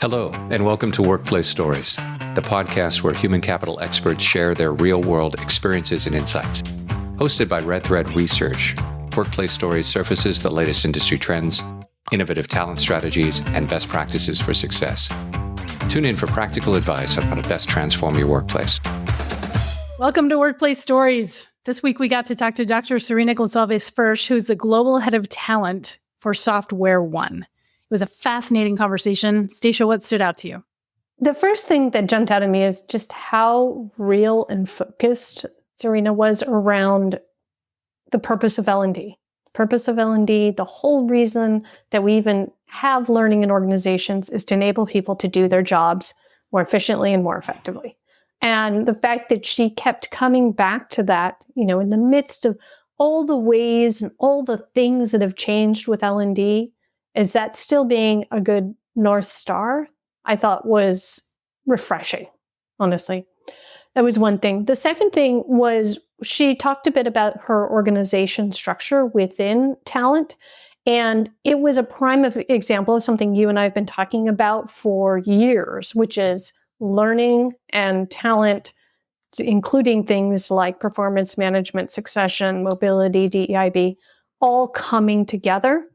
Hello, and welcome to Workplace Stories, the podcast where human capital experts share their real-world experiences and insights. Hosted by Red Thread Research, Workplace Stories surfaces the latest industry trends, innovative talent strategies, and best practices for success. Tune in for practical advice on how to best transform your workplace. Welcome to Workplace Stories. This week we got to talk to Dr. Serena Gonsalves-Fersch, who's the Global Head of Talent for Software One. It was a fascinating conversation. Stacia, what stood out to you? The first thing that jumped out at me is just how real and focused Serena was around the purpose of L&D. Purpose of L&D, the whole reason that we even have learning in organizations is to enable people to do their jobs more efficiently and more effectively. And the fact that she kept coming back to that, in the midst of all the ways and all the things that have changed with L&D, is that still being a good North Star, I thought was refreshing, honestly. That was one thing. The second thing was she talked a bit about her organization structure within talent. And it was a prime example of something you and I have been talking about for years, which is learning and talent, including things like performance management, succession, mobility, DEIB, all coming together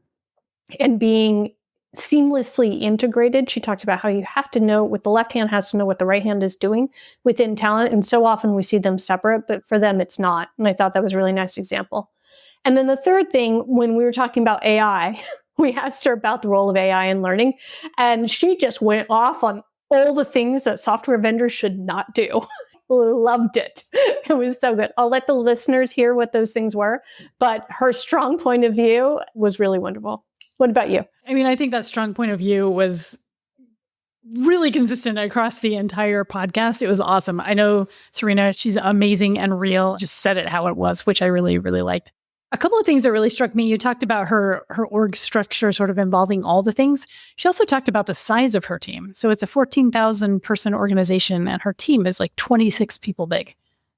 and being seamlessly integrated. She talked about how you have to know what the left hand has to know what the right hand is doing within talent. And so often we see them separate, but for them, it's not. And I thought that was a really nice example. And then the third thing, when we were talking about AI, we asked her about the role of AI in learning. And she just went off on all the things that software vendors should not do. Loved it. It was so good. I'll let the listeners hear what those things were, but her strong point of view was really wonderful. What about you? I think that strong point of view was really consistent across the entire podcast. It was awesome. I know Serena, she's amazing and real, just said it how it was, which I really, really liked. A couple of things that really struck me, you talked about her org structure sort of involving all the things. She also talked about the size of her team. So it's a 14,000 person organization and her team is like 26 people big.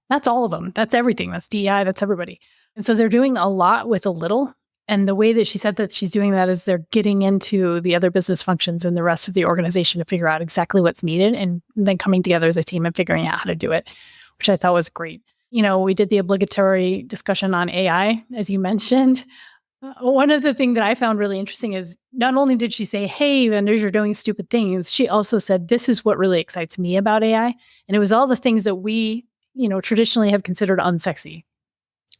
That's all of them. That's everything. That's DEI. That's everybody. And so they're doing a lot with a little. And the way that she said that she's doing that is they're getting into the other business functions and the rest of the organization to figure out exactly what's needed and then coming together as a team and figuring out how to do it, which I thought was great. We did the obligatory discussion on AI, as you mentioned. One of the things that I found really interesting is not only did she say, hey, vendors, you're doing stupid things, she also said, this is what really excites me about AI. And it was all the things that we, traditionally have considered unsexy.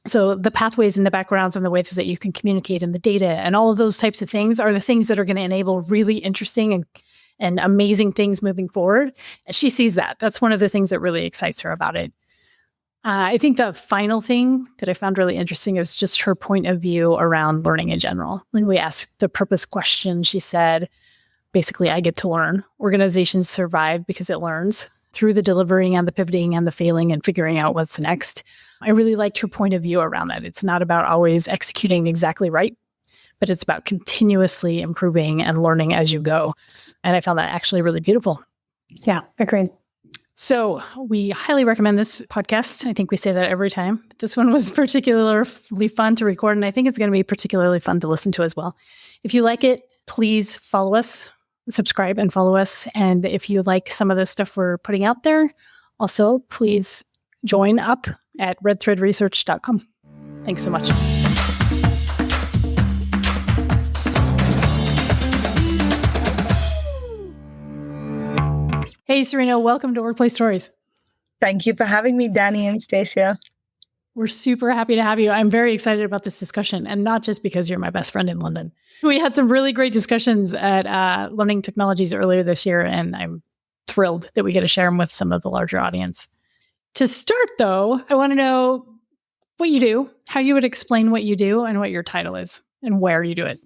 So the pathways and the backgrounds and the ways that you can communicate and the data and all of those types of things are the things that are going to enable really interesting and amazing things moving forward. And she sees that. That's one of the things that really excites her about it. I think the final thing that I found really interesting is just her point of view around learning in general. When we asked the purpose question, she said, basically, I get to learn. Organizations survive because it learns through the delivering and the pivoting and the failing and figuring out what's next. I really liked her point of view around that. It's not about always executing exactly right, but it's about continuously improving and learning as you go. And I found that actually really beautiful. Yeah, agreed. So we highly recommend this podcast. I think we say that every time. This one was particularly fun to record, and I think it's going to be particularly fun to listen to as well. If you like it, please follow us, subscribe and follow us. And if you like some of the stuff we're putting out there, also please join up at redthreadresearch.com. Thanks so much. Hey, Serena, welcome to Workplace Stories. Thank you for having me, Danny and Stacia. We're super happy to have you. I'm very excited about this discussion, and not just because you're my best friend in London. We had some really great discussions at Learning Technologies earlier this year, and I'm thrilled that we get to share them with some of the larger audience. To start, though, I want to know what you do, how you would explain what you do, and what your title is, and where you do it.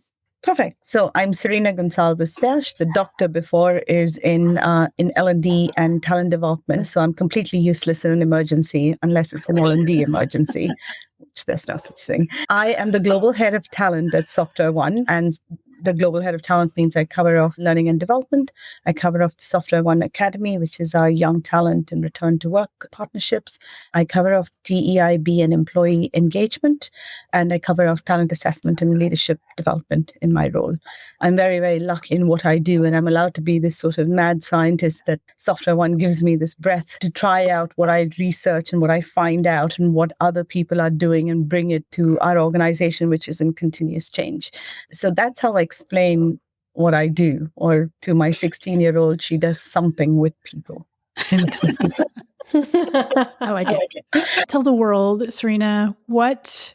Perfect. So I'm Serena Gonsalves-Fersch. The doctor before is in L&D and talent development. So I'm completely useless in an emergency unless it's an L&D emergency, which there's no such thing. I am the global head of talent at Software One, and the global head of talent means I cover off learning and development. I cover off Software One Academy, which is our young talent and return to work partnerships. I cover off DEIB and employee engagement. And I cover off talent assessment and leadership development in my role. I'm very, very lucky in what I do. And I'm allowed to be this sort of mad scientist that Software One gives me this breath to try out what I research and what I find out and what other people are doing and bring it to our organization, which is in continuous change. So that's how I explain what I do. Or to my 16-year-old, she does something with people. I like it. Tell the world, Serena, what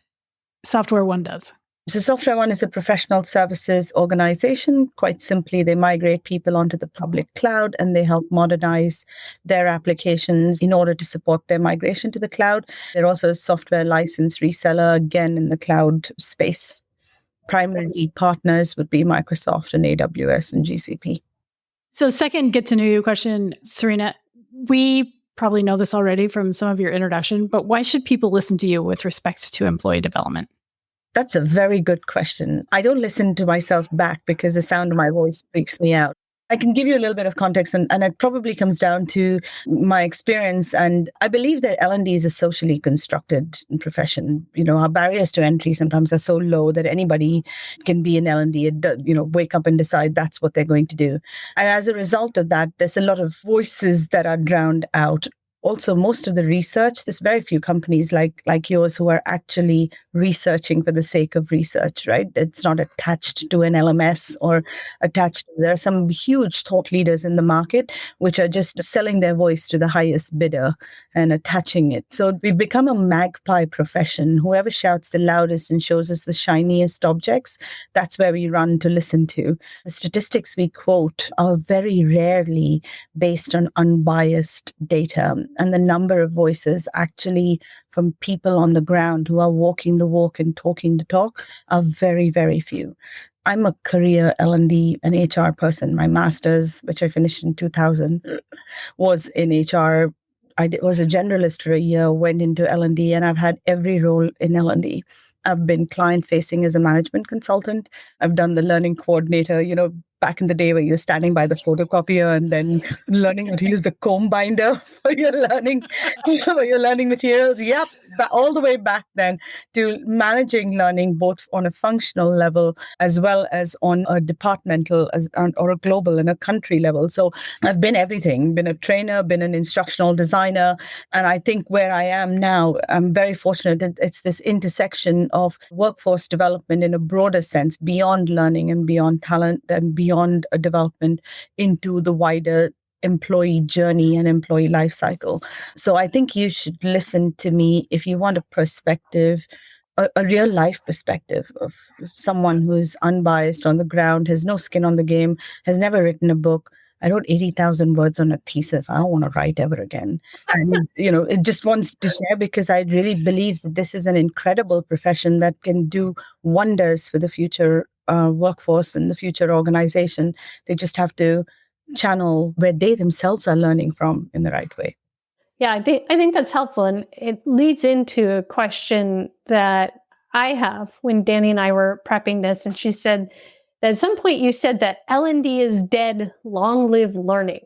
Software One does. So Software One is a professional services organization. Quite simply, they migrate people onto the public cloud and they help modernize their applications in order to support their migration to the cloud. They're also a software license reseller, again, in the cloud space. Primary partners would be Microsoft and AWS and GCP. So second, get to know you question, Serena. We probably know this already from some of your introduction, but why should people listen to you with respect to employee development? That's a very good question. I don't listen to myself back because the sound of my voice freaks me out. I can give you a little bit of context, and it probably comes down to my experience. And I believe that L&D is a socially constructed profession. You know, our barriers to entry sometimes are so low that anybody can be in L&D and, wake up and decide that's what they're going to do. And as a result of that, there's a lot of voices that are drowned out. Also, most of the research, there's very few companies like yours who are actually researching for the sake of research, right? It's not attached to an LMS or attached. There are some huge thought leaders in the market which are just selling their voice to the highest bidder and attaching it. So we've become a magpie profession. Whoever shouts the loudest and shows us the shiniest objects, that's where we run to listen to. The statistics we quote are very rarely based on unbiased data. And the number of voices actually from people on the ground who are walking the walk and talking the talk are very, very few. I'm a career L&D and HR person. My master's, which I finished in 2000, was in HR. I was a generalist for a year, went into L&D, and I've had every role in L&D. I've been client-facing as a management consultant. I've done the learning coordinator, back in the day where you're standing by the photocopier and then learning how to use the comb binder for your learning materials. Yep, all the way back then to managing learning both on a functional level as well as on a departmental or a global and a country level. So I've been everything, been a trainer, been an instructional designer. And I think where I am now, I'm very fortunate. It's this intersection of workforce development in a broader sense, beyond learning and beyond talent and beyond a development into the wider employee journey and employee life cycle. So I think you should listen to me if you want a perspective, a real life perspective of someone who's unbiased on the ground, has no skin on the game, has never written a book. I wrote 80,000 words on a thesis. I don't want to write ever again. And, it just wants to share because I really believe that this is an incredible profession that can do wonders for the future workforce and the future organization. They just have to channel where they themselves are learning from in the right way. Yeah, I think that's helpful. And it leads into a question that I have when Danny and I were prepping this. And she said that at some point you said that L&D is dead, long live learning.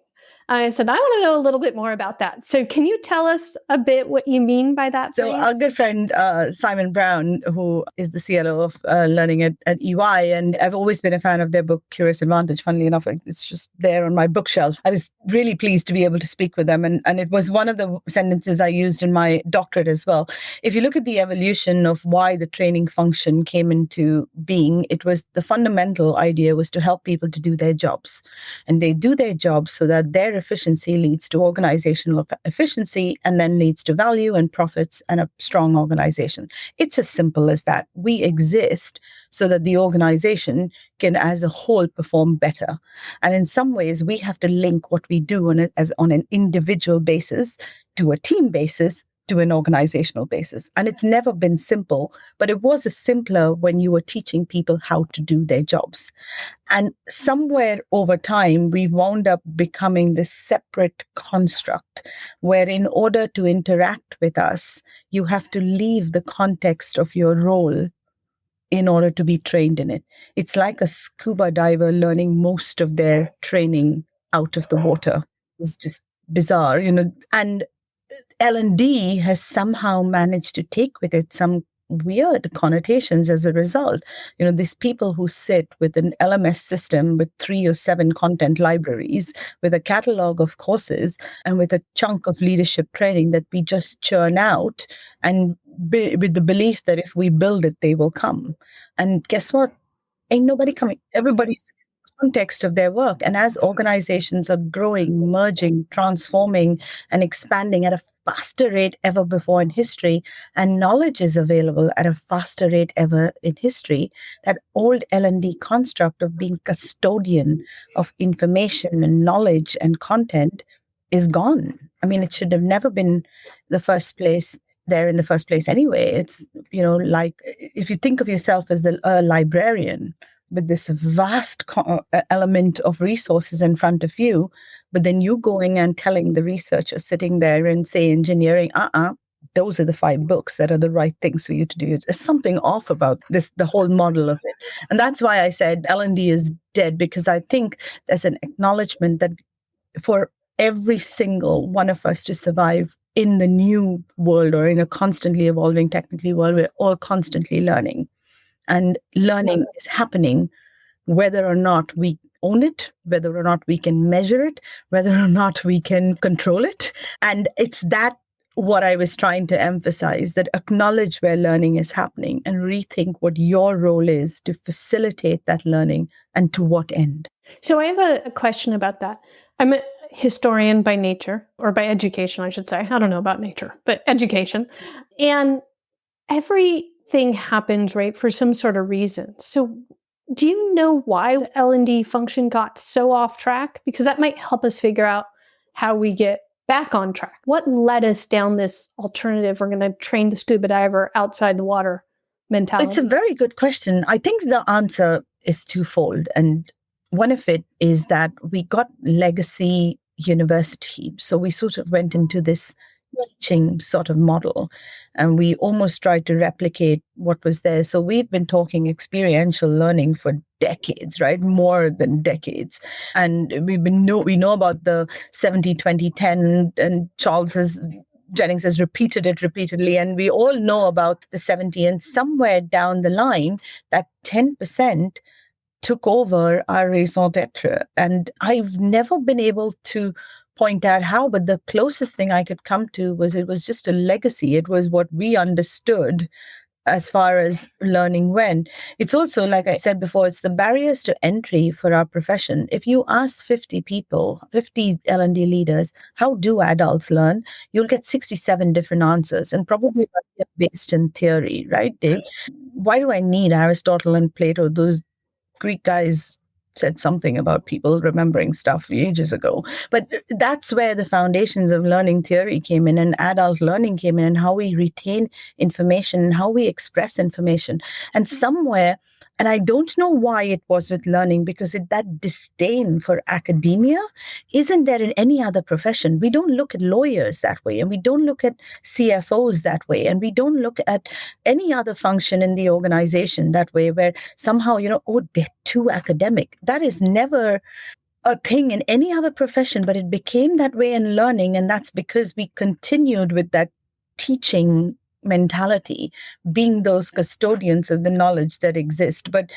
I said, I want to know a little bit more about that. So can you tell us a bit what you mean by that phrase? So our good friend, Simon Brown, who is the CLO of learning at EY, and I've always been a fan of their book, Curious Advantage. Funnily enough, it's just there on my bookshelf. I was really pleased to be able to speak with them. And it was one of the sentences I used in my doctorate as well. If you look at the evolution of why the training function came into being, it was the fundamental idea was to help people to do their jobs. And they do their jobs so that their efficiency leads to organizational efficiency and then leads to value and profits and a strong organization. It's as simple as that. We exist so that the organization can as a whole perform better. And in some ways, we have to link what we do on an individual basis to a team basis to an organizational basis. And it's never been simple, but it was simpler when you were teaching people how to do their jobs. And somewhere over time, we wound up becoming this separate construct where in order to interact with us, you have to leave the context of your role in order to be trained in it. It's like a scuba diver learning most of their training out of the water. It's just bizarre, and L&D has somehow managed to take with it some weird connotations as a result. These people who sit with an LMS system with 3 or 7 content libraries, with a catalog of courses, and with a chunk of leadership training that we just churn out, and with the belief that if we build it, they will come. And guess what? Ain't nobody coming. Everybody's context of their work. And as organizations are growing, merging, transforming, and expanding at a faster rate ever before in history, and knowledge is available at a faster rate ever in history, that old L&D construct of being custodian of information and knowledge and content is gone. I mean, it should have never been the first place there in the first place anyway. It's, like if you think of yourself as a librarian, with this vast element of resources in front of you, but then you going and telling the researcher sitting there and say engineering, those are the 5 books that are the right things for you to do. There's something off about this, the whole model of it. And that's why I said L&D is dead, because I think there's an acknowledgement that for every single one of us to survive in the new world, or in a constantly evolving technically world, we're all constantly learning. And learning is happening whether or not we own it, whether or not we can measure it, whether or not we can control it. And it's that what I was trying to emphasize, that acknowledge where learning is happening and rethink what your role is to facilitate that learning and to what end. So I have a question about that. I'm a historian by nature, or by education, I should say. I don't know about nature, but education. And everything happens, right, for some sort of reason. So do you know why the L&D function got so off track? Because that might help us figure out how we get back on track. What led us down this alternative, we're going to train the scuba diver outside the water mentality? It's a very good question. I think the answer is twofold. And one of it is that we got legacy university. So we sort of went into this teaching sort of model, and we almost tried to replicate what was there. So we've been talking experiential learning for decades, right? More than decades. And we know about the 70-20-10, and Jennings has repeated it repeatedly, and we all know about the 70, and somewhere down the line, that 10% took over our raison d'etre. And I've never been able to point out how, but the closest thing I could come to was it was just a legacy. It was what we understood as far as learning went. It's also, like I said before, it's the barriers to entry for our profession. If you ask 50 people, 50 L&D leaders, how do adults learn? You'll get 67 different answers, and probably based in theory, right, Dave? Why do I need Aristotle and Plato? Those Greek guys said something about people remembering stuff ages ago. But that's where the foundations of learning theory came in, and adult learning came in, and how we retain information and how we express information. And somewhere, and I don't know why it was with learning, because that disdain for academia isn't there in any other profession. We don't look at lawyers that way, and we don't look at CFOs that way, and we don't look at any other function in the organization that way, where somehow, they're too academic. That is never a thing in any other profession, but it became that way in learning. And that's because we continued with that teaching mentality, being those custodians of the knowledge that exists. But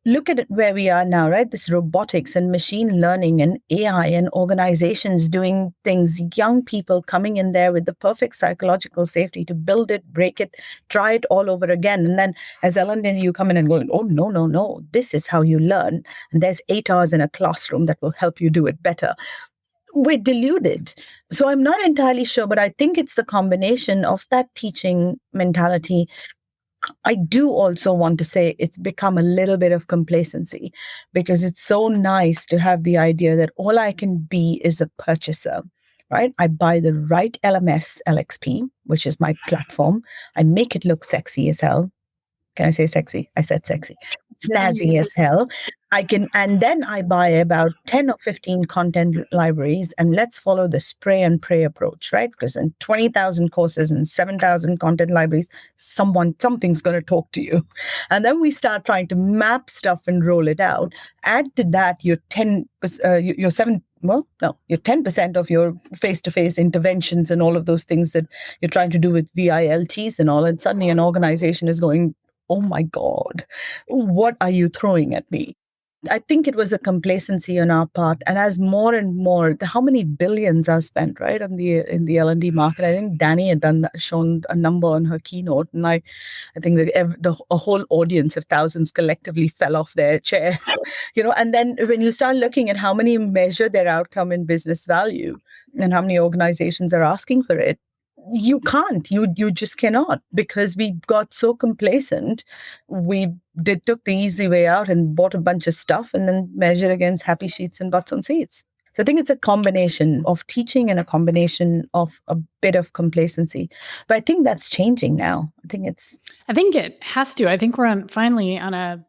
look at it where we are now, right? This robotics and machine learning and AI and organizations doing things, young people coming in there with the perfect psychological safety to build it, break it, try it all over again. And then as Ellen, you come in and go, oh, no, this is how you learn. And there's 8 hours in a classroom that will help you do it better. We're deluded. So I'm not entirely sure, but I think it's the combination of that teaching mentality. I do also want to say it's become a little bit of complacency, because it's so nice to have the idea that all I can be is a purchaser, right? I buy the right LMS LXP, which is my platform. I make it look sexy as hell. Can I say sexy? I said sexy. Snazzy as hell. And then I buy about 10 or 15 content libraries, and let's follow the spray and pray approach, right? Because in 20,000 courses and 7,000 content libraries, something's going to talk to you. And then we start trying to map stuff and roll it out. Add to that your 10% of your face-to-face interventions and all of those things that you're trying to do with VILTs and all, and suddenly an organization is going, oh my God, what are you throwing at me? I think it was a complacency on our part. And as more and more, how many billions are spent, right, in the L&D market? I think Danny had shown a number on her keynote. And I think that a whole audience of thousands collectively fell off their chair. And then when you start looking at how many measure their outcome in business value and how many organizations are asking for it, you can't. You just cannot, because we got so complacent. We took the easy way out and bought a bunch of stuff and then measured against happy sheets and butts on seats. So I think it's a combination of teaching and a combination of a bit of complacency. But I think that's changing now. I think it has to. I think we're finally on a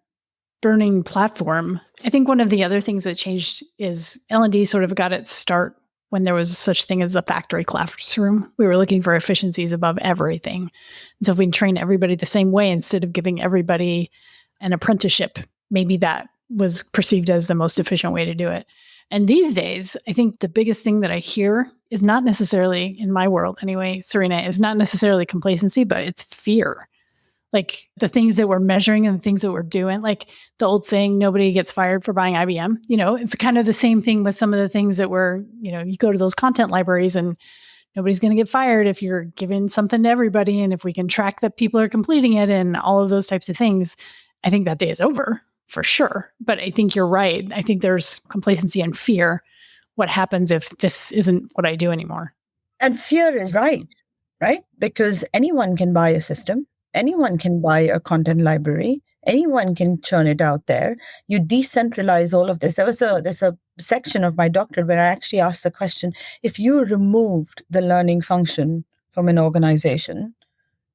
burning platform. I think one of the other things that changed is L&D sort of got its start when there was such thing as the factory classroom. We were looking for efficiencies above everything. And so if we train everybody the same way instead of giving everybody an apprenticeship, maybe that was perceived as the most efficient way to do it. And these days, I think the biggest thing that I hear is not necessarily, in my world anyway, Serena, is not necessarily complacency, but it's fear. Like the things that we're measuring and the things that we're doing, like the old saying, nobody gets fired for buying IBM. It's kind of the same thing with some of the things that you go to those content libraries and nobody's going to get fired if you're giving something to everybody. And if we can track that people are completing it and all of those types of things, I think that day is over for sure. But I think you're right. I think there's complacency and fear. What happens if this isn't what I do anymore? And fear is right? Because anyone can buy a system. Anyone can buy a content library. Anyone can churn it out there. You decentralize all of this. There's a section of my doctorate where I actually asked the question, if you removed the learning function from an organization,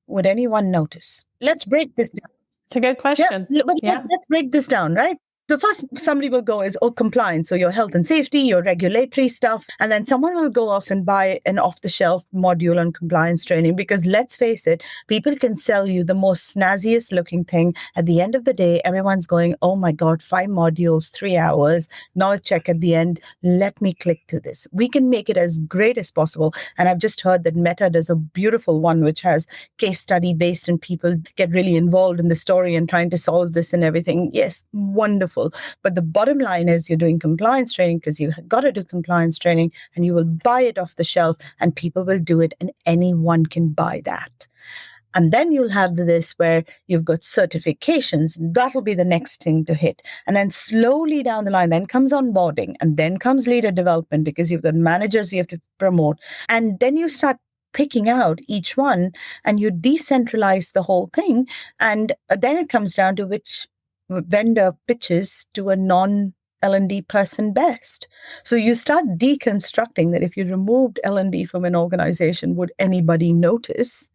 would anyone notice? Let's break this down. It's a good question. Let's break this down, right? The first somebody will go is, compliance. So your health and safety, your regulatory stuff. And then someone will go off and buy an off-the-shelf module on compliance training, because let's face it, people can sell you the most snazziest looking thing. At the end of the day, everyone's going, oh my God, 5 modules, 3 hours, not a check at the end. Let me click to this. We can make it as great as possible. And I've just heard that Meta does a beautiful one, which has case study based and people get really involved in the story and trying to solve this and everything. Yes, wonderful. But the bottom line is you're doing compliance training because you got to do compliance training, and you will buy it off the shelf and people will do it, and anyone can buy that. And then you'll have this where you've got certifications. That'll be the next thing to hit. And then slowly down the line, then comes onboarding, and then comes leader development, because you've got managers you have to promote. And then you start picking out each one and you decentralize the whole thing. And then it comes down to which vendor pitches to a non-L&D person best. So you start deconstructing that if you removed L&D from an organization, would anybody notice?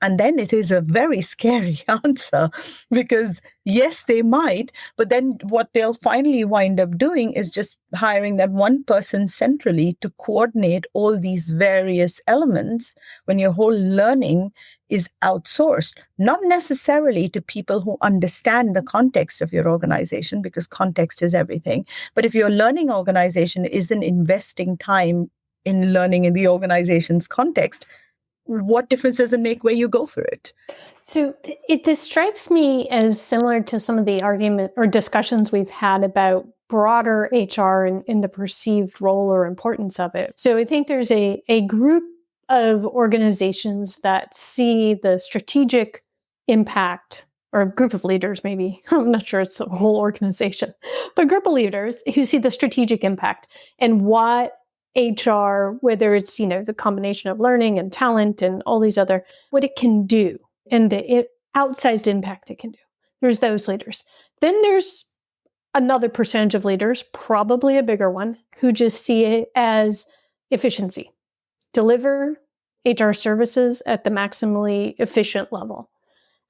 And then it is a very scary answer, because yes, they might, but then what they'll finally wind up doing is just hiring that one person centrally to coordinate all these various elements when your whole learning is outsourced, not necessarily to people who understand the context of your organization, because context is everything. But if your learning organization isn't investing time in learning in the organization's context, what difference does it make where you go for it? So this strikes me as similar to some of the argument or discussions we've had about broader HR and the perceived role or importance of it. So I think there's a group of organizations that see the strategic impact, or a group of leaders maybe, I'm not sure it's a whole organization, but a group of leaders who see the strategic impact and what HR, whether it's, the combination of learning and talent and all these other, what it can do and the outsized impact it can do. There's those leaders. Then there's another percentage of leaders, probably a bigger one, who just see it as efficiency. Deliver HR services at the maximally efficient level.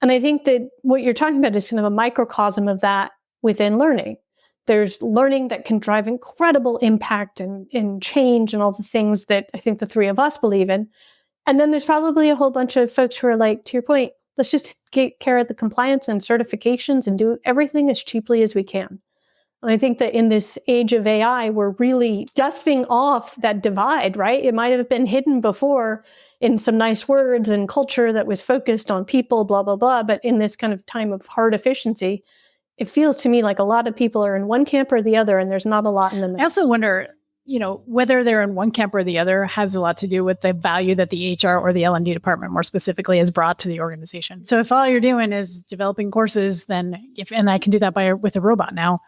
And I think that what you're talking about is kind of a microcosm of that within learning. There's learning that can drive incredible impact and change and all the things that I think the three of us believe in. And then there's probably a whole bunch of folks who are like, to your point, let's just take care of the compliance and certifications and do everything as cheaply as we can. And I think that in this age of AI, we're really dusting off that divide, right? It might have been hidden before in some nice words and culture that was focused on people, blah, blah, blah. But in this kind of time of hard efficiency, it feels to me like a lot of people are in one camp or the other, and there's not a lot in the middle. I also wonder, whether they're in one camp or the other has a lot to do with the value that the HR or the L&D department more specifically has brought to the organization. So if all you're doing is developing courses, then and I can do that with a robot now,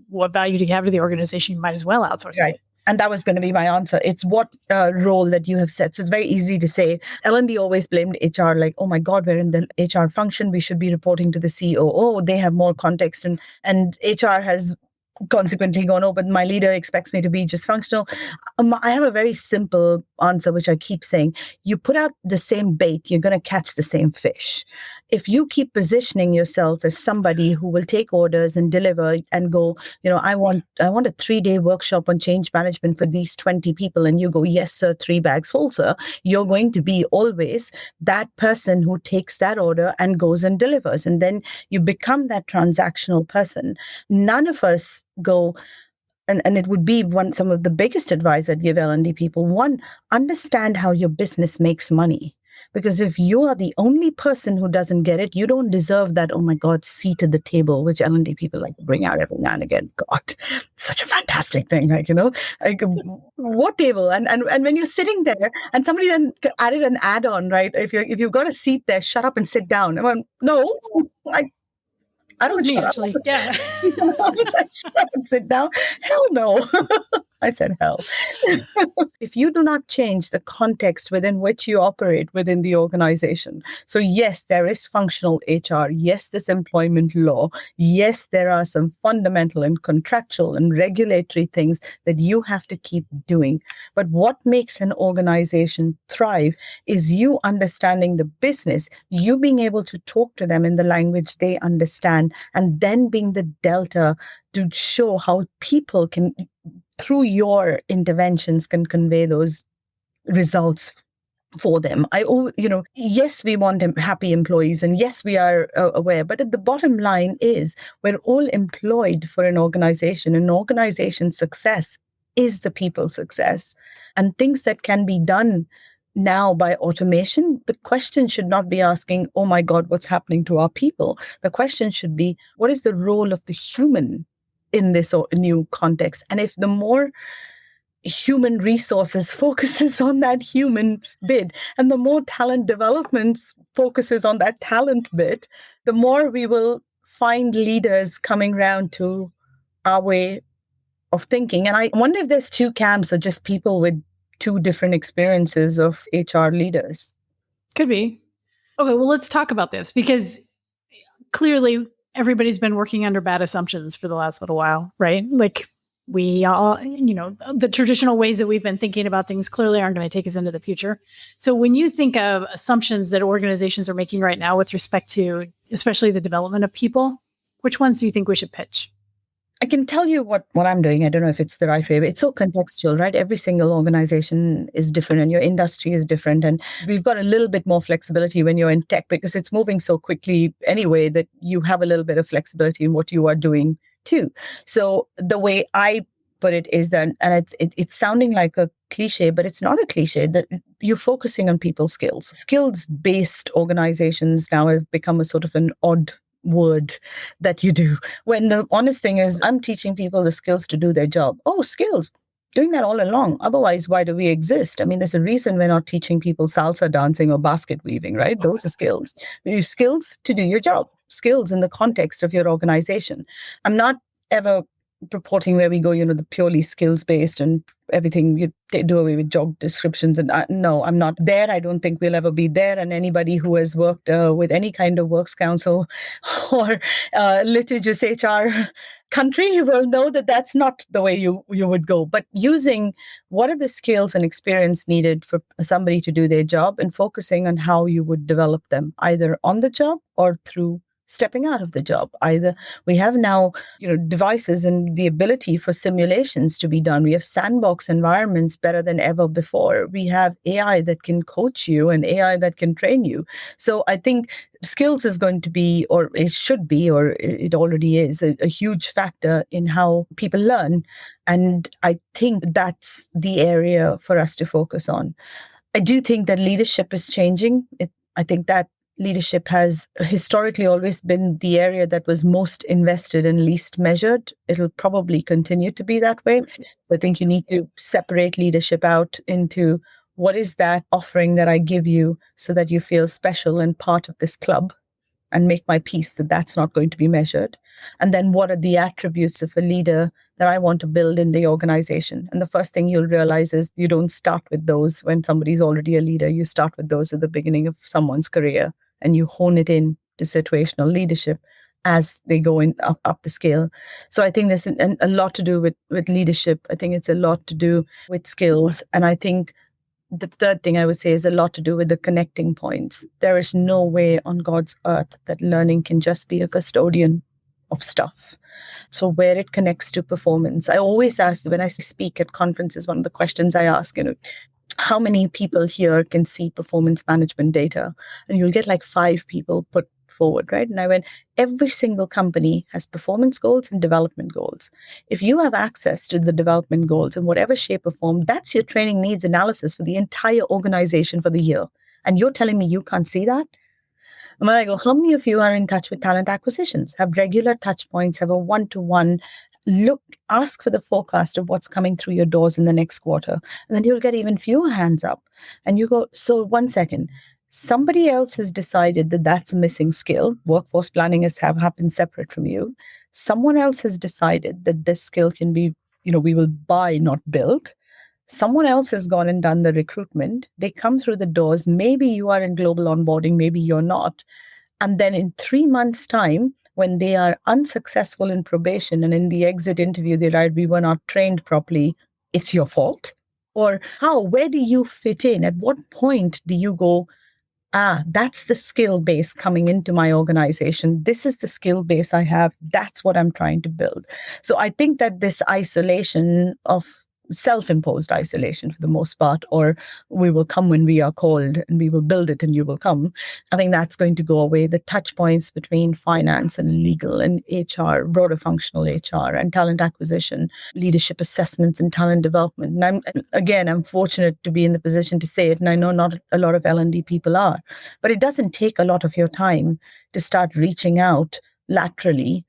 what value do you have to the organization? You might as well outsource it. And that was going to be my answer. It's what role that you have set. So it's very easy to say, L&D always blamed HR, like, oh my God, we're in the HR function. We should be reporting to the COO. They have more context. And HR has consequently gone, oh, but my leader expects me to be just functional. I have a very simple answer, which I keep saying. You put out the same bait, you're going to catch the same fish. If you keep positioning yourself as somebody who will take orders and deliver and go, I want a 3-day workshop on change management for these 20 people. And you go, yes, sir, 3 bags full, sir. You're going to be always that person who takes that order and goes and delivers. And then you become that transactional person. None of us go, and it would be some of the biggest advice I'd give L&D people. One, understand how your business makes money. Because if you are the only person who doesn't get it, you don't deserve that, oh my God, seat at the table, which L&D people like to bring out every now and again. God, such a fantastic thing, what table? And when you're sitting there and somebody then added an add-on, right? If you've got a seat there, shut up and sit down. I went, no, I don't shut actually. Up. Yeah. Shut up and sit down. Hell no. I said hell. If you do not change the context within which you operate within the organization. So yes, there is functional HR. Yes, there's employment law. Yes, there are some fundamental and contractual and regulatory things that you have to keep doing. But what makes an organization thrive is you understanding the business, you being able to talk to them in the language they understand, and then being the delta to show how people can, through your interventions, can convey those results for them. Yes, we want happy employees, and yes, we are aware, but at the bottom line is we're all employed for an organization. An organization's success is the people's success. And things that can be done now by automation, the question should not be asking, oh my God, what's happening to our people? The question should be, what is the role of the human in this new context? And if the more human resources focuses on that human bit, and the more talent development focuses on that talent bit, the more we will find leaders coming around to our way of thinking. And I wonder if there's 2 camps or just people with 2 different experiences of HR leaders. Could be. Okay, well, let's talk about this, because clearly everybody's been working under bad assumptions for the last little while, right? Like we all, the traditional ways that we've been thinking about things clearly aren't going to take us into the future. So when you think of assumptions that organizations are making right now with respect to especially the development of people, which ones do you think we should pitch? I can tell you what I'm doing. I don't know if it's the right way, but it's so contextual, right? Every single organization is different and your industry is different. And we've got a little bit more flexibility when you're in tech because it's moving so quickly anyway that you have a little bit of flexibility in what you are doing too. So the way I put it is that, and it's sounding like a cliche, but it's not a cliche, that you're focusing on people's skills. Skills-based organizations now have become a sort of an odd word that you do, when the honest thing is I'm teaching people the skills to do their job. Oh, skills, doing that all along. Otherwise, why do we exist? I mean, there's a reason we're not teaching people salsa dancing or basket weaving, right? Those are skills. You use skills to do your job, skills in the context of your organization. I'm not ever purporting where we go, the purely skills based and everything, you do away with job descriptions. And no, I'm not there. I don't think we'll ever be there. And anybody who has worked with any kind of works council or litigious HR country will know that that's not the way you would go. But using what are the skills and experience needed for somebody to do their job and focusing on how you would develop them, either on the job or through stepping out of the job. Either we have now, devices and the ability for simulations to be done. We have sandbox environments better than ever before. We have AI that can coach you and AI that can train you. So I think skills is going to be, or it should be, or it already is, a huge factor in how people learn. And I think that's the area for us to focus on. I do think that leadership is changing. I think that leadership has historically always been the area that was most invested and least measured. It'll probably continue to be that way. So I think you need to separate leadership out into what is that offering that I give you so that you feel special and part of this club, and make my peace that that's not going to be measured. And then what are the attributes of a leader that I want to build in the organization? And the first thing you'll realize is you don't start with those when somebody's already a leader. You start with those at the beginning of someone's career, and you hone it in to situational leadership as they go up the scale. So I think there's a lot to do with leadership. I think it's a lot to do with skills. And I think the third thing I would say is a lot to do with the connecting points. There is no way on God's earth that learning can just be a custodian of stuff. So where it connects to performance. I always ask, when I speak at conferences, one of the questions I ask, how many people here can see performance management data? And you'll get like 5 people put forward, right? And I went, every single company has performance goals and development goals. If you have access to the development goals in whatever shape or form, that's your training needs analysis for the entire organization for the year. And you're telling me you can't see that? And when I go, how many of you are in touch with talent acquisitions, have regular touch points, have a one-to-one look, ask for the forecast of what's coming through your doors in the next quarter? And then you'll get even fewer hands up. And you go, so 1 second, somebody else has decided that that's a missing skill. Workforce planning has happened separate from you. Someone else has decided that this skill can be, we will buy, not build. Someone else has gone and done the recruitment. They come through the doors. Maybe you are in global onboarding, maybe you're not. And then in 3 months' time, when they are unsuccessful in probation and in the exit interview, they write, we were not trained properly, it's your fault? Or where do you fit in? At what point do you go, that's the skill base coming into my organization. This is the skill base I have. That's what I'm trying to build. So I think that this isolation of self-imposed isolation for the most part, or we will come when we are called and we will build it and you will come. I think that's going to go away. The touch points between finance and legal and HR, broader functional HR and talent acquisition, leadership assessments and talent development. And I'm fortunate to be in the position to say it. And I know not a lot of L&D people are, but it doesn't take a lot of your time to start reaching out laterally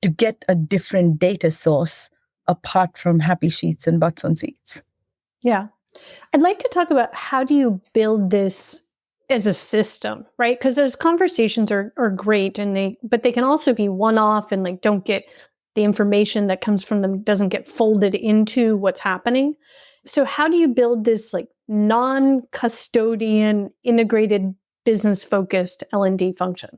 to get a different data source apart from happy sheets and butts on seats. Yeah. I'd like to talk about how do you build this as a system, right? Because those conversations are great, but they can also be one-off and don't get the information that comes from them, doesn't get folded into what's happening. So how do you build this non-custodian, integrated, business-focused L&D function?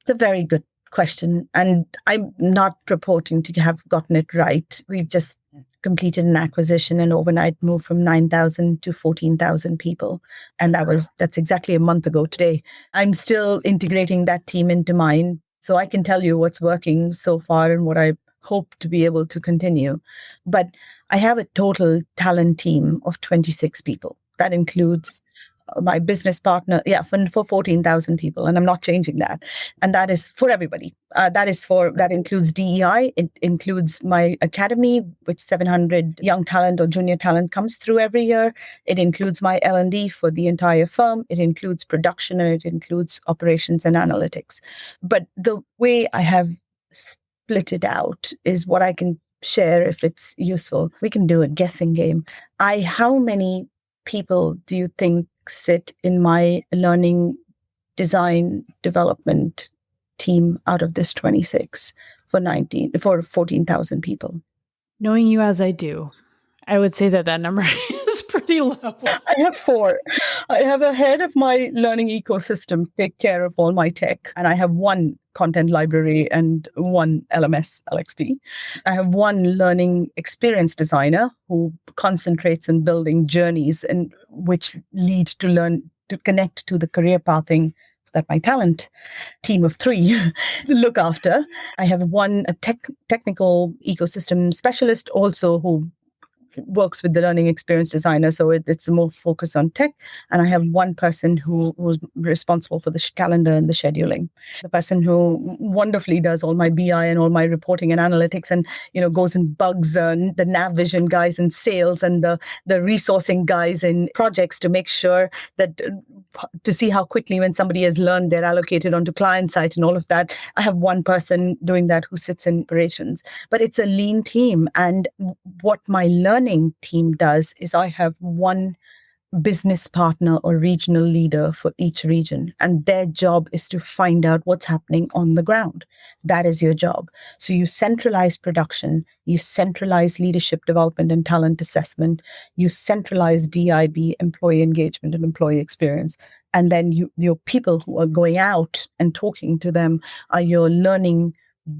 It's a very good question. And I'm not purporting to have gotten it right. We've just completed an acquisition and overnight moved from 9,000 to 14,000 people. And that's exactly a month ago today. I'm still integrating that team into mine. So I can tell you what's working so far and what I hope to be able to continue. But I have a total talent team of 26 people. That includes my business partner, for 14,000 people. And I'm not changing that. And that is for everybody. That includes DEI. It includes my academy, which 700 young talent or junior talent comes through every year. It includes my L&D for the entire firm. It includes production, and it includes operations and analytics. But the way I have split it out is what I can share if it's useful. We can do a guessing game. How many people do you think sit in my learning design development team out of this 26? for 14,000 people. Knowing you as I do, I would say that number is pretty low. I have 4. I have a head of my learning ecosystem take care of all my tech, and I have 1 content library and 1 LMS LXP. I have 1 learning experience designer who concentrates on building journeys and which lead to connect to the career pathing that my talent team of 3 look after. I have 1 technical ecosystem specialist also who works with the learning experience designer, so it's more focused on tech. And I have 1 person who's responsible for the calendar and the scheduling. The person who wonderfully does all my BI and all my reporting and analytics, and goes and bugs the NavVision guys in sales and the resourcing guys in projects to make sure that to see how quickly when somebody has learned they're allocated onto client site and all of that. I have 1 person doing that who sits in operations. But it's a lean team, and what my learning team does is I have 1 business partner or regional leader for each region, and their job is to find out what's happening on the ground. That is your job. So you centralize production, you centralize leadership development and talent assessment, you centralize DEIB, employee engagement and employee experience, and then your people who are going out and talking to them are your learning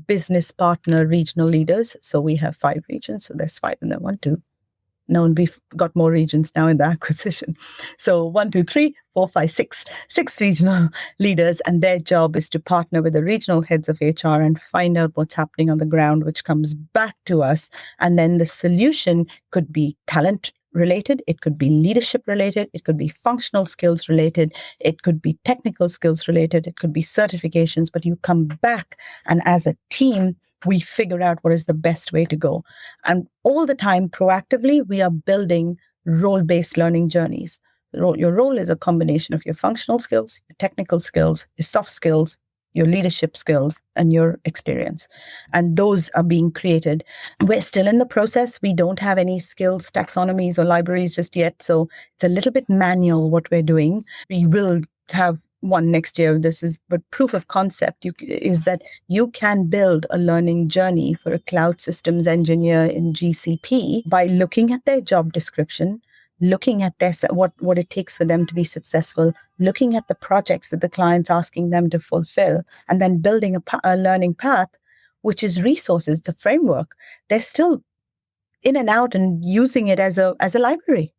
business partner regional leaders. So we have 5 regions, so there's 5 and then 1, 2. No, and we've got more regions now in the acquisition. So 1, 2, 3, 4, 5, 6 regional leaders, and their job is to partner with the regional heads of HR and find out what's happening on the ground, which comes back to us. And then the solution could be talent related, it could be leadership related, it could be functional skills related, it could be technical skills related, it could be certifications, but you come back and as a team, we figure out what is the best way to go. And all the time, proactively, we are building role-based learning journeys. Your role is a combination of your functional skills, your technical skills, your soft skills, your leadership skills, and your experience. And those are being created. We're still in the process. We don't have any skills taxonomies or libraries just yet. So it's a little bit manual what we're doing. We will have 1 next year. But proof of concept is that you can build a learning journey for a cloud systems engineer in GCP by looking at their job description, looking at what it takes for them to be successful, looking at the projects that the client's asking them to fulfill, and then building a learning path, which is resources, it's a framework. They're still in and out and using it as a library.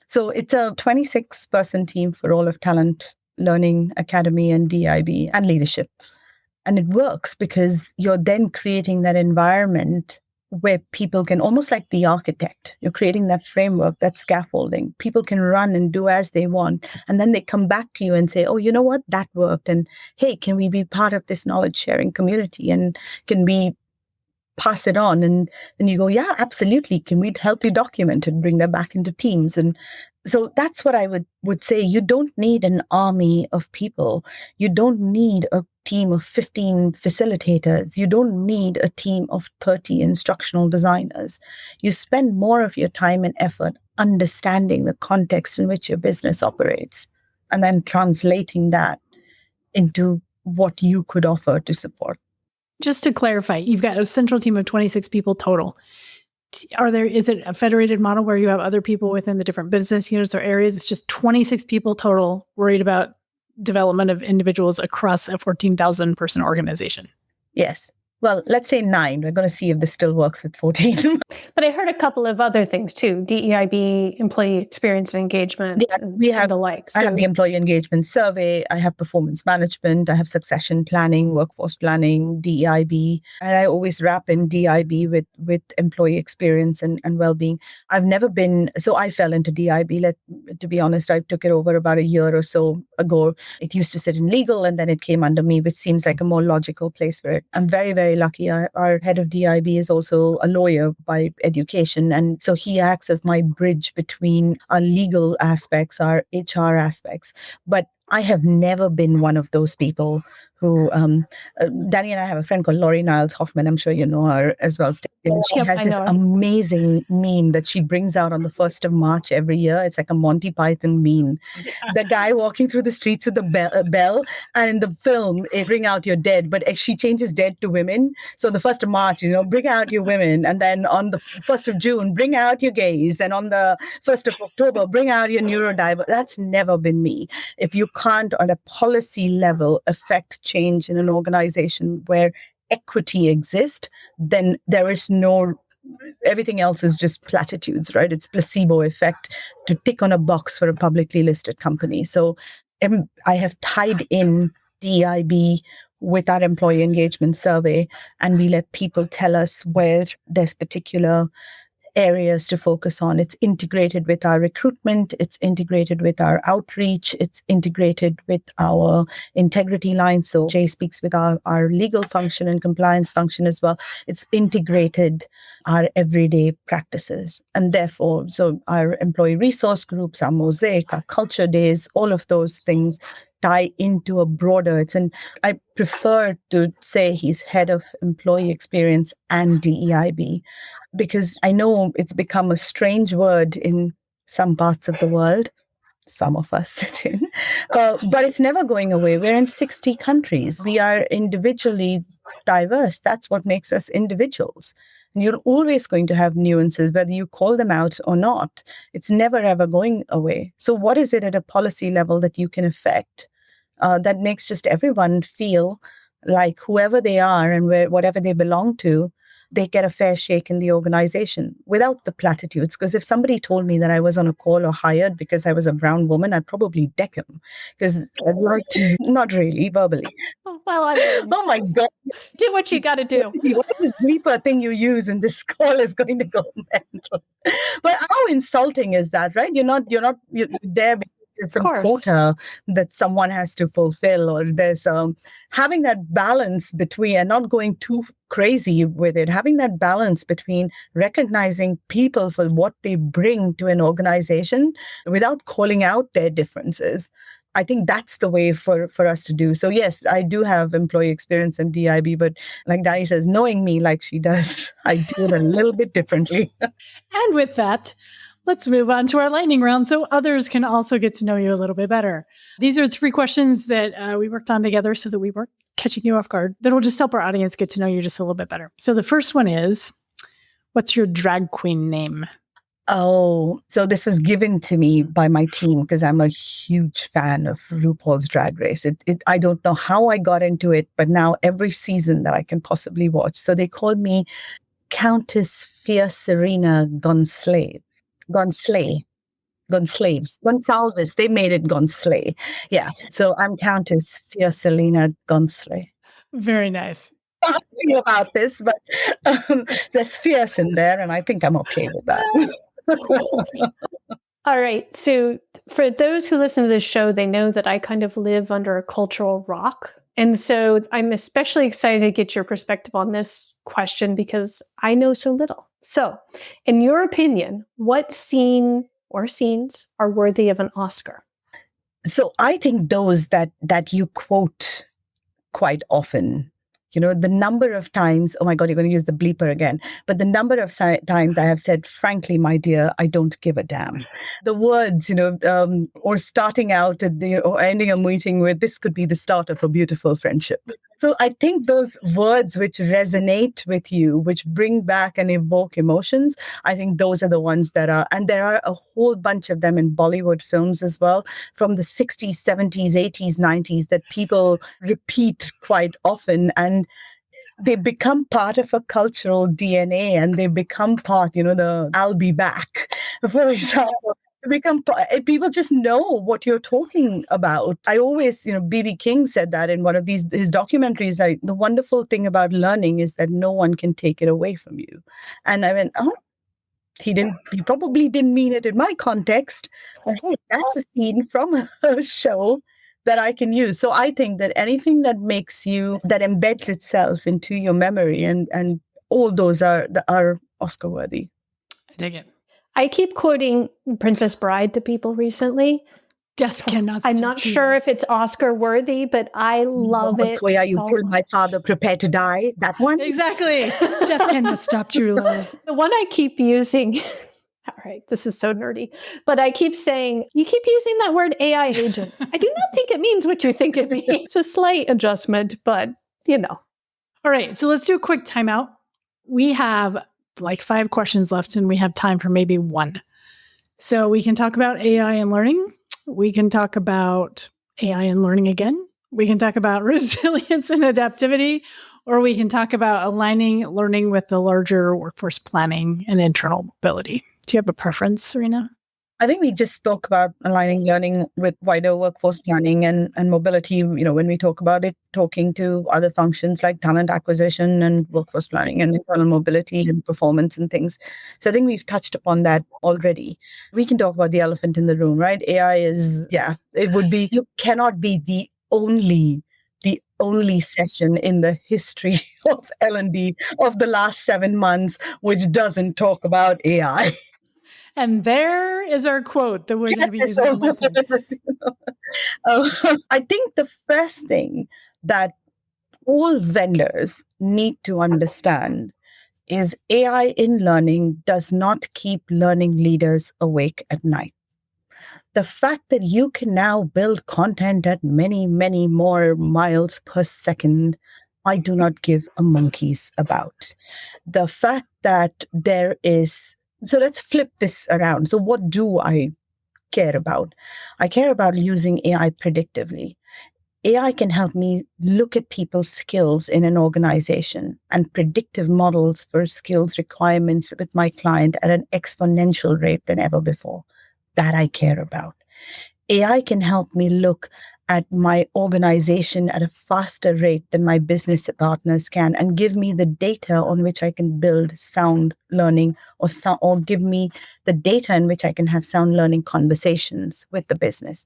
So it's a 26-person team for all of talent, learning, academy, and DEIB, and leadership. And it works because you're then creating that environment where people can, almost like the architect, you're creating that framework, that scaffolding. People can run and do as they want. And then they come back to you and say, oh, you know what, that worked. And hey, can we be part of this knowledge sharing community? And can we pass it on? And you go, yeah, absolutely. Can we help you document and bring that back into teams? And so that's what I would say. You don't need an army of people. You don't need a team of 15 facilitators. You don't need a team of 30 instructional designers. You spend more of your time and effort understanding the context in which your business operates and then translating that into what you could offer to support. Just to clarify, you've got a central team of 26 people total. Is it a federated model where you have other people within the different business units or areas? It's just 26 people total worried about development of individuals across a 14,000 person organization. Yes. Well, let's say 9. We're going to see if this still works with 14. But I heard a couple of other things too. DEIB, employee experience and engagement, we have the like. I have the employee engagement survey. I have performance management. I have succession planning, workforce planning, DEIB. And I always wrap in DEIB with employee experience and well-being. I've never been, so I fell into DEIB. To be honest, I took it over about a year or so ago. It used to sit in legal and then it came under me, which seems like a more logical place for it. I'm very, very lucky. Our head of DEIB is also a lawyer by education. And so he acts as my bridge between our legal aspects, our HR aspects. But I have never been one of those people who Danny and I have a friend called Laurie Niles Hoffman. I'm sure you know her as well, Stacey. And she has I this know her. amazing meme that she brings out on the 1st of March every year. It's like a Monty Python meme. The guy walking through the streets with a bell, and in the film, it bring out your dead, but she changes dead to women. So the 1st of March, bring out your women. And then on the 1st of June, bring out your gays. And on the 1st of October, bring out your neurodiverse. That's never been me. If you can't, on a policy level, affect change in an organization where equity exists, then there is everything else is just platitudes, right? It's placebo effect to tick on a box for a publicly listed company. So I have tied in DEIB with our employee engagement survey, and we let people tell us where there's particular areas to focus on. It's integrated with our recruitment, it's integrated with our outreach, it's integrated with our integrity line. So Jay speaks with our legal function and compliance function as well. It's integrated our everyday practices. And therefore, so our employee resource groups, our mosaic, our culture days, all of those things tie into a broader, I prefer to say he's head of employee experience and DEIB, because I know it's become a strange word in some parts of the world. Some of us sit in, but it's never going away. We're in 60 countries. We are individually diverse. That's what makes us individuals. And you're always going to have nuances, whether you call them out or not. It's never, ever going away. So what is it at a policy level that you can affect that makes just everyone feel like whoever they are and whatever they belong to, they get a fair shake in the organization without the platitudes? Because if somebody told me that I was on a call or hired because I was a brown woman, I'd probably deck him, because I'd like to, not really verbally. Well, I mean, oh my God. Do what you got to do. What is this bleeper thing you use in this call is going to go mental. But how insulting is that, right? You're there because different quota that someone has to fulfill, or there's having that balance between, and not going too crazy with it, having that balance between recognizing people for what they bring to an organization without calling out their differences. I think that's the way for us to do. So yes, I do have employee experience in DEIB, but like Danny says, knowing me like she does, I do it a little bit differently. And with that, let's move on to our lightning round so others can also get to know you a little bit better. These are 3 questions that we worked on together so that we weren't catching you off guard. That'll just help our audience get to know you just a little bit better. So the first one is, what's your drag queen name? Oh, so this was given to me by my team because I'm a huge fan of RuPaul's Drag Race. I don't know how I got into it, but now every season that I can possibly watch. So they called me Countess Fierce Serena Gonsalves. They made it Gonslay. Yeah. So I'm Countess Fierce Serena Gonslay. Very nice. I'm happy about this, but there's fierce in there, and I think I'm okay with that. All right. So for those who listen to this show, they know that I kind of live under a cultural rock. And so I'm especially excited to get your perspective on this question because I know so little. So in your opinion, what scene or scenes are worthy of an Oscar? So I think those that you quote quite often. The number of times, oh my God, you're going to use the bleeper again. But the number of times I have said, frankly, my dear, I don't give a damn. The words, or starting out or ending a meeting with, this could be the start of a beautiful friendship. So I think those words which resonate with you, which bring back and evoke emotions, I think those are the ones that are, and there are a whole bunch of them in Bollywood films as well, from the 60s, 70s, 80s, 90s, that people repeat quite often, and they become part of a cultural DNA, and they become part, the I'll be back, for example. People just know what you're talking about. I always, B.B. King said that in one of his documentaries. The wonderful thing about learning is that no one can take it away from you. And I went, he probably didn't mean it in my context. But hey, that's a scene from a show that I can use. So I think that anything that that embeds itself into your memory, and all those are Oscar worthy. I dig it. I keep quoting Princess Bride to people recently. Death cannot I'm stop not you. sure if it's Oscar worthy, but I love it. Where you so killed my much. father, prepare to die. That one? Exactly. Death cannot stop true love. The one I keep using, all right, this is so nerdy, but I keep saying, you keep using that word AI agents. I do not think it means what you think it means. It's a slight adjustment, but All right. So let's do a quick timeout. We have like 5 questions left and we have time for maybe 1. So we can talk about AI and learning. We can talk about AI and learning again. We can talk about resilience and adaptivity, or we can talk about aligning learning with the larger workforce planning and internal mobility. Do you have a preference, Serena? I think we just spoke about aligning learning with wider workforce planning and mobility. When we talk about it, talking to other functions like talent acquisition and workforce planning and internal mobility and performance and things. So I think we've touched upon that already. We can talk about the elephant in the room, right? AI is, it would be, you cannot be the only session in the history of L&D of the last 7 months which doesn't talk about AI. And there is our quote that we're going to be using on LinkedIn. I think the first thing that all vendors need to understand is AI in learning does not keep learning leaders awake at night. The fact that you can now build content at many, many more miles per second, I do not give a monkey's about. The fact that there is, so let's flip this around. So what do I care about? I care about using AI predictively. AI can help me look at people's skills in an organization and predictive models for skills requirements with my client at an exponential rate than ever before. That I care about. AI can help me look at my organization at a faster rate than my business partners can and give me the data on which I can build sound learning or give me the data in which I can have sound learning conversations with the business.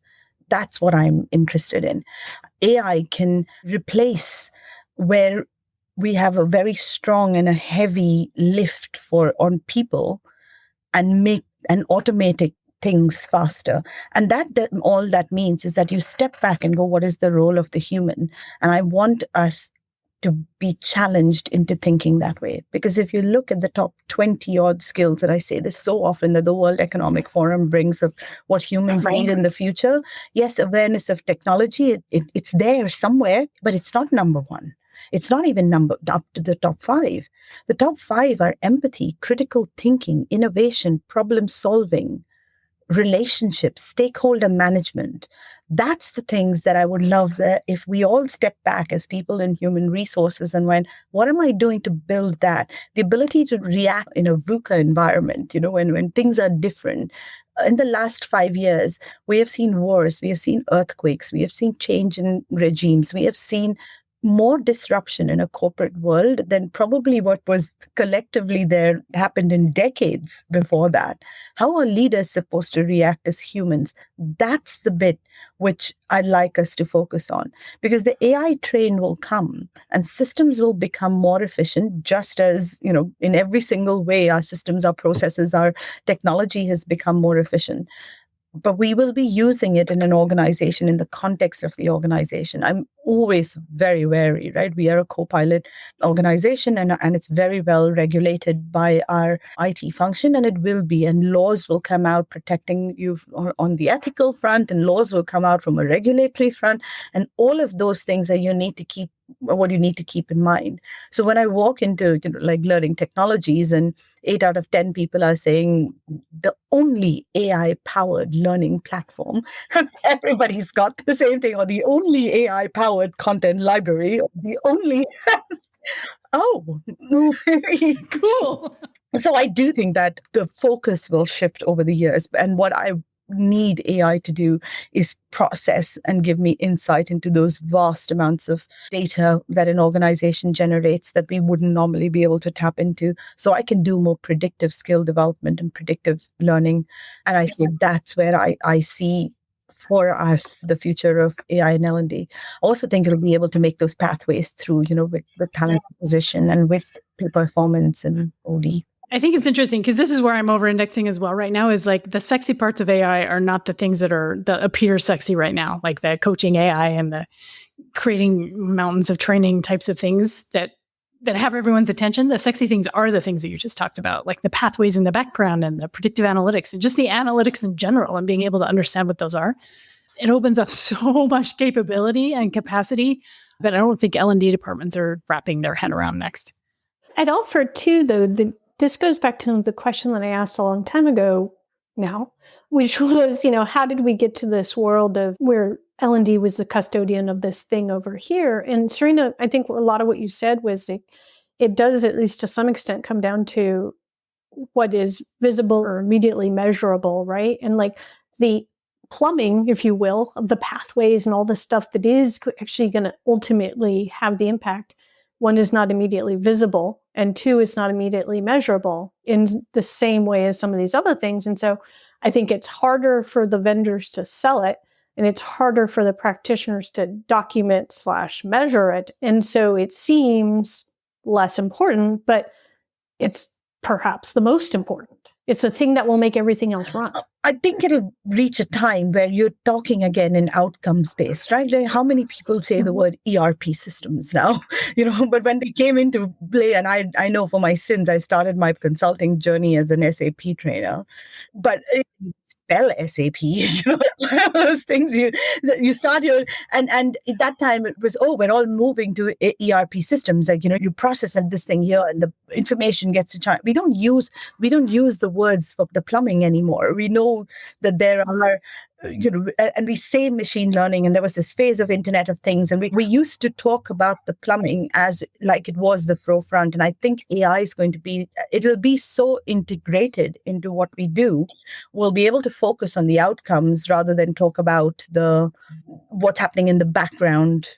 That's what I'm interested in. AI can replace where we have a very strong and a heavy lift on people and make an automatic things faster. And that all that means is that you step back and go, what is the role of the human? And I want us to be challenged into thinking that way. Because if you look at the top 20 odd skills, and I say this so often that the World Economic Forum brings of what humans need in the future, yes, awareness of technology, it's there somewhere, but it's not number 1. It's not even up to the top 5. The top 5 are empathy, critical thinking, innovation, problem solving, relationships, stakeholder management. That's the things that I would love that if we all step back as people in human resources and went, what am I doing to build that? The ability to react in a VUCA environment, when things are different. In the last 5 years, we have seen wars, we have seen earthquakes, we have seen change in regimes, we have seen more disruption in a corporate world than probably what was collectively there happened in decades before that. How are leaders supposed to react as humans? That's the bit which I'd like us to focus on, because the AI train will come and systems will become more efficient, just as, in every single way, our systems, our processes, our technology has become more efficient. But we will be using it in an organization, in the context of the organization. I'm always very wary, right? We are a co-pilot organization and it's very well regulated by our IT function, and it will be. And laws will come out protecting you on the ethical front, and laws will come out from a regulatory front. And all of those things are what you need to keep in mind. So when I walk into like learning technologies, and 8 out of 10 people are saying the only AI-powered learning platform, everybody's got the same thing, or the only AI-powered content library, or the only... Oh, Cool. So I do think that the focus will shift over the years. And what I need AI to do is process and give me insight into those vast amounts of data that an organization generates that we wouldn't normally be able to tap into. So I can do more predictive skill development and predictive learning. And I think that's where I see for us the future of AI and L&D. I also think it'll be able to make those pathways through, with talent acquisition and with performance and OD. I think it's interesting because this is where I'm over-indexing as well right now, is like the sexy parts of AI are not the things that appear sexy right now, like the coaching AI and the creating mountains of training types of things that have everyone's attention. The sexy things are the things that you just talked about, like the pathways in the background and the predictive analytics and just the analytics in general and being able to understand what those are. It opens up so much capability and capacity that I don't think L&D departments are wrapping their head around next. I'd offer too, though, this goes back to the question that I asked a long time ago now, which was, how did we get to this world of where L&D was the custodian of this thing over here? And Serena, I think a lot of what you said was it does, at least to some extent, come down to what is visible or immediately measurable, right? And like the plumbing, if you will, of the pathways and all the stuff that is actually going to ultimately have the impact. One is not immediately visible, and two is not immediately measurable in the same way as some of these other things. And so I think it's harder for the vendors to sell it, and it's harder for the practitioners to document/measure it. And so it seems less important, but it's perhaps the most important. It's the thing that will make everything else run. I think it'll reach a time where you're talking again in outcomes based, right? Like how many people say the word ERP systems now, but when they came into play, and I know for my sins, I started my consulting journey as an SAP trainer, but spell SAP, those things you start your, and at that time it was, we're all moving to ERP systems. Like, you process this thing here and the information gets to China. We don't use the words for the plumbing anymore. We know that there are, and we say machine learning, and there was this phase of Internet of Things, and we used to talk about the plumbing as like it was the forefront. And I think AI is it'll be so integrated into what we do, we'll be able to focus on the outcomes rather than talk about what's happening in the background,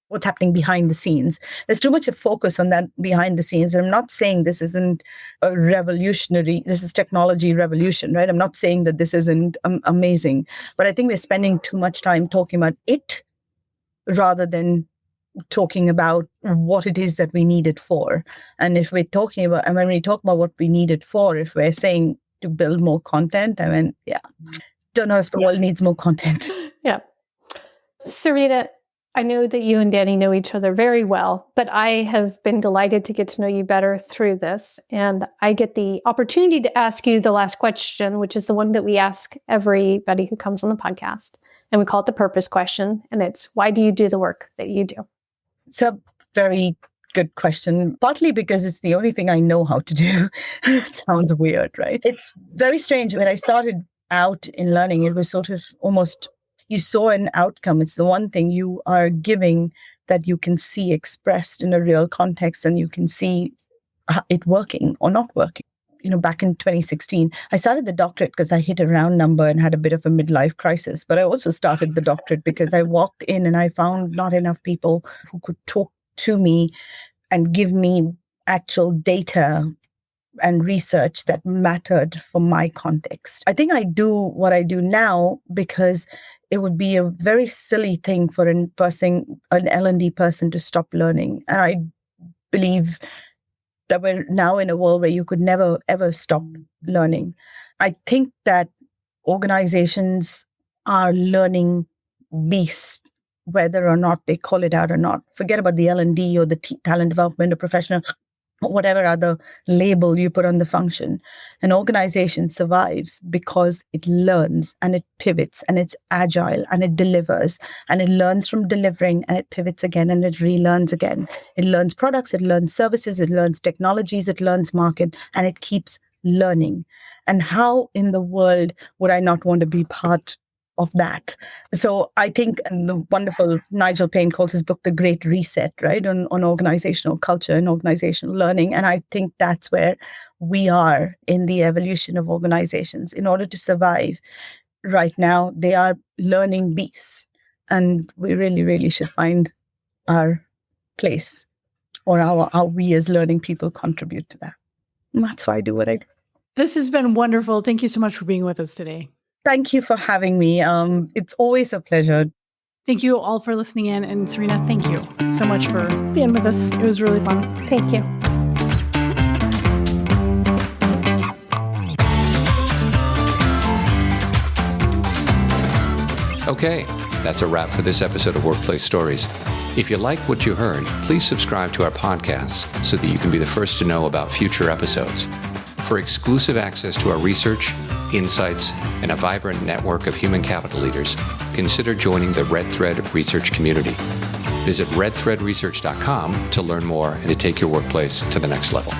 what's happening behind the scenes. There's too much of focus on that behind the scenes. And I'm not saying this isn't this is technology revolution, right? I'm not saying that this isn't amazing, but I think we're spending too much time talking about it rather than talking about what it is that we need it for. And if we're talking about, and when we talk about what we need it for, if we're saying to build more content, don't know if the world needs more content. Yeah. Serena, I know that you and Danny know each other very well, but I have been delighted to get to know you better through this. And I get the opportunity to ask you the last question, which is the one that we ask everybody who comes on the podcast. And we call it the purpose question. And it's, why do you do the work that you do? It's a very good question, partly because it's the only thing I know how to do. It sounds weird, right? It's very strange. When I started out in learning, it was sort of almost, you saw an outcome. It's the one thing you are giving that you can see expressed in a real context, and you can see it working or not working. Back in 2016, I started the doctorate because I hit a round number and had a bit of a midlife crisis. But I also started the doctorate because I walked in and I found not enough people who could talk to me and give me actual data and research that mattered for my context. I think I do what I do now because it would be a very silly thing for an L&D person to stop learning. And I believe that we're now in a world where you could never, ever stop learning. I think that organizations are learning beasts, whether or not they call it out or not. Forget about the L&D or the talent development or professional, whatever other label you put on the function. An organization survives because it learns and it pivots and it's agile and it delivers and it learns from delivering and it pivots again and it relearns again. It learns products, it learns services, it learns technologies, it learns market, and it keeps learning. And how in the world would I not want to be part of that? So I think, and the wonderful Nigel Payne calls his book The Great Reset, right, on organizational culture and organizational learning. And I think that's where we are in the evolution of organizations. In order to survive right now, they are learning beasts. And we really, really should find our place, or how we as learning people contribute to that. And that's why I do what I do. This has been wonderful. Thank you so much for being with us today. Thank you for having me. It's always a pleasure. Thank you all for listening in. And Serena, thank you so much for being with us. It was really fun. Thank you. Okay, that's a wrap for this episode of Workplace Stories. If you like what you heard, please subscribe to our podcast so that you can be the first to know about future episodes. For exclusive access to our research, insights, and a vibrant network of human capital leaders, consider joining the Red Thread Research community. Visit redthreadresearch.com to learn more and to take your workplace to the next level.